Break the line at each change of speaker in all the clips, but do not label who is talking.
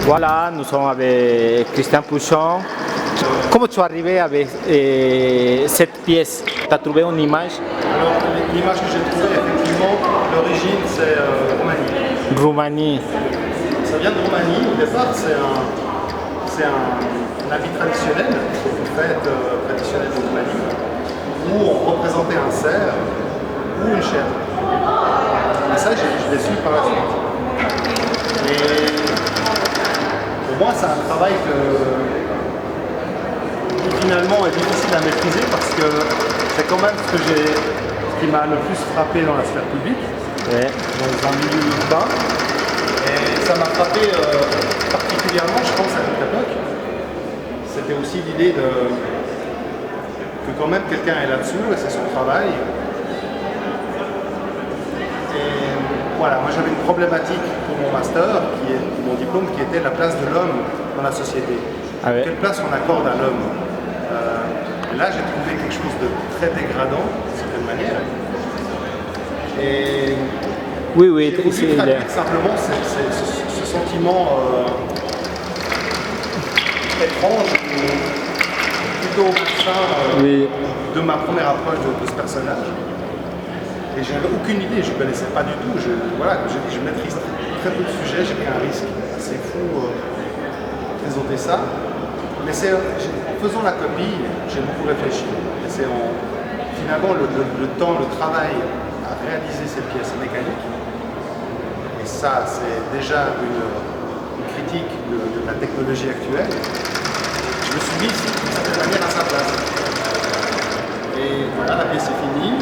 Voilà, nous sommes avec Christian Pouchon. Comment tu es arrivé avec cette pièce? Tu as trouvé une image?
Alors, l'image que j'ai trouvée, effectivement, l'origine, c'est Roumanie.
Roumanie.
Ça vient de Roumanie. Au départ, c'est un habit traditionnel, une fête traditionnelle de Roumanie, où on représentait un cerf ou une chèvre. Et ça, je l'ai su par la suite. Et pour moi, c'est un travail qui finalement est difficile à maîtriser parce que c'est quand même ce qui m'a le plus frappé dans la sphère publique, dans un milieu urbain. Et ça m'a frappé particulièrement, je pense, à cette époque. C'était aussi l'idée que quand même quelqu'un est là-dessous et c'est son travail. Et voilà, moi j'avais une problématique pour mon master, mon diplôme, qui était la place de l'homme dans la société.
Ah ouais.
Quelle place on accorde à l'homme? Et là j'ai trouvé quelque chose de très dégradant, d'une certaine manière. Et
Oui,
j'ai voulu traduire simplement ce sentiment étrange, ou plutôt malsain de ma première approche de ce personnage. Et je n'avais aucune idée, je ne connaissais pas du tout. Voilà, comme j'ai dit, je maîtrise très peu de sujets, j'ai pris un risque assez fou de présenter ça. Mais en faisant la copie, j'ai beaucoup réfléchi. Et c'est finalement le temps, le travail à réaliser cette pièce mécanique. Et ça, c'est déjà une critique de la technologie actuelle. Je me suis mis d'une certaine manière à sa place. Et voilà, la pièce est finie.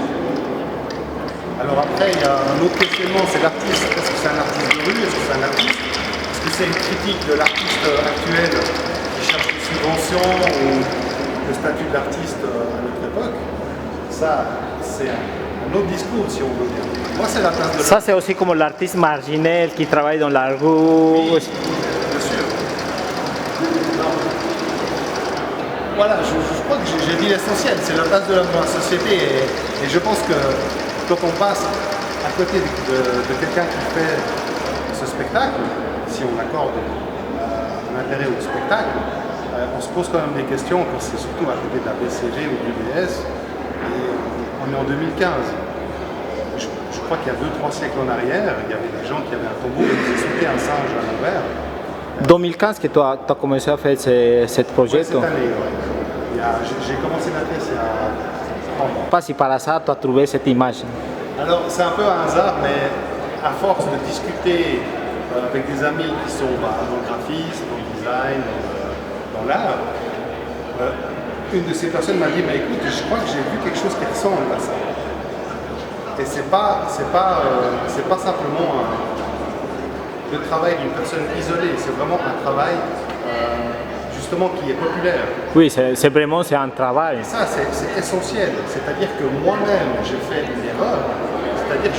Alors après, il y a un autre questionnement, c'est l'artiste. Est-ce que c'est un artiste de rue? Est-ce que c'est un artiste? Est-ce que c'est une critique de l'artiste actuel qui cherche une subvention ou le statut de l'artiste à notre époque? Ça, c'est un autre discours, si on veut dire. Moi, c'est la place de
Ça, c'est aussi comme l'artiste marginal qui travaille dans la rue.
Oui, bien sûr. Non. Voilà, je crois que j'ai dit l'essentiel, c'est la place de l'homme dans la société. Et je pense que quand on passe à côté de quelqu'un qui fait ce spectacle, si on accorde un intérêt au spectacle, on se pose quand même des questions, quand c'est surtout à côté de la BCG ou du BS, et on est en 2015. Je crois qu'il y a 2-3 siècles en arrière, il y avait des gens qui avaient un tambour et qui sauté un singe à l'envers.
2015 que tu as commencé à faire ce projet?
Ouais, cette année, ouais. J'ai commencé ma pièce il y a 30 ans.
Pas si par hasard tu as trouvé cette image.
Alors c'est un peu un hasard, mais à force de discuter avec des amis qui sont dans le graphisme, dans le design, dans l'art, une de ces personnes m'a dit, mais écoute, je crois que j'ai vu quelque chose qui ressemble à ça. Et c'est pas simplement le travail d'une personne isolée, c'est vraiment un travail justement qui est populaire.
Oui, c'est vraiment un travail.
Et ça, c'est essentiel. C'est-à-dire que moi-même, j'ai fait une erreur. C'est-à-dire que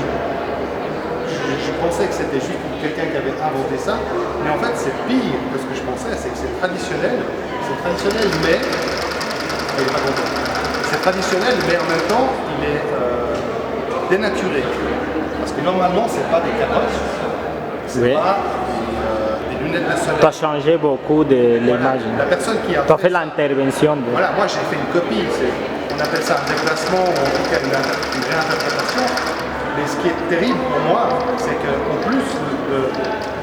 je pensais que c'était juste quelqu'un qui avait inventé ça. Mais en fait, c'est pire que ce que je pensais. C'est que c'est traditionnel. C'est traditionnel, mais... C'est traditionnel, mais en même temps, il est dénaturé. Parce que normalement, c'est pas des carottes. C'est pas...
Tu as changé beaucoup de l'image.
La personne qui a
fait l'intervention.
Voilà, moi j'ai fait une copie, on appelle ça un déplacement ou en tout cas une réinterprétation. Mais ce qui est terrible pour moi, c'est qu'en plus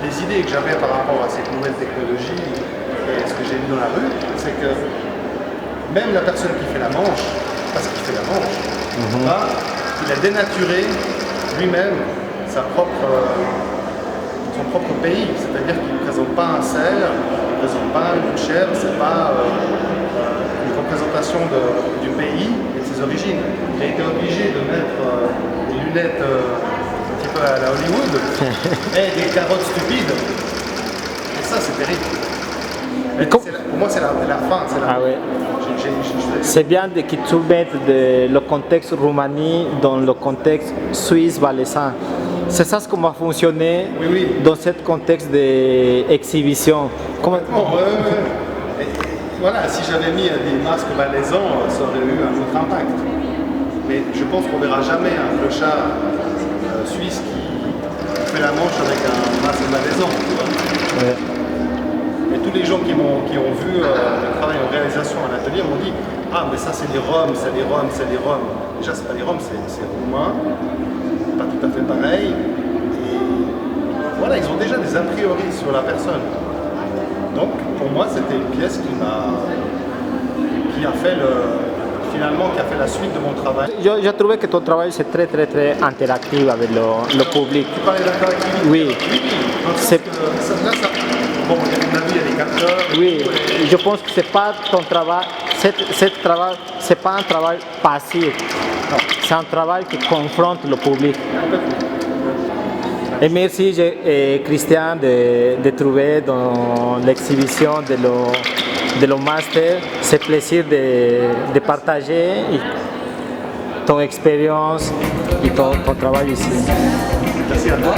des idées que j'avais par rapport à cette nouvelle technologie et ce que j'ai vu dans la rue, c'est que même la personne qui fait la manche, parce qu'il fait la manche, il a dénaturé lui-même son propre pays, c'est-à-dire qu'il ne présente pas un cerf, il ne présente pas une chèvre, ce n'est pas une représentation du pays et de ses origines. Il a été obligé de mettre des lunettes un petit peu à la Hollywood et des carottes stupides. Et ça, c'est terrible. Pour moi, c'est la fin.
C'est bien que tu mettes le contexte Roumanie dans le contexte suisse-valaisan. C'est ça ce qui va fonctionner dans ce contexte d'exhibition.
Voilà, si j'avais mis des masques valaisans, ça aurait eu un autre impact. Mais je pense qu'on ne verra jamais un clochard suisse a des ans. Tu vois.
Ouais.
Et tous les gens qui ont vu le travail en réalisation à l'atelier m'ont dit ah mais ça c'est les Roms, c'est les Roms, c'est les Roms. Déjà c'est pas les Roms, c'est roumain, pas tout à fait pareil. Et voilà, ils ont déjà des a priori sur la personne. Donc pour moi c'était une pièce qui a fait la suite de mon travail.
Yo trouvé que ton travail c'est très interactif avec le public.
Tu parlais d'interactivité.
Oui.
C'est bon, on a vu, il y a des capteurs.
Oui, je pense que c'est pas ton travail, c'est pas un travail passif.
Non.
C'est un travail qui confronte le public. Et merci Christian de trouver dans l'exhibition de le master ce plaisir de partager ton expérience et ton travail ici.
Merci à toi.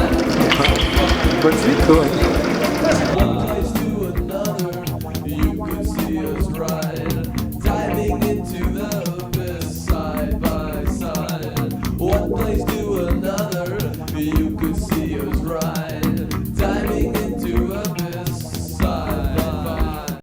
Bonne suite.
Cool.
One place to another, you could see us ride.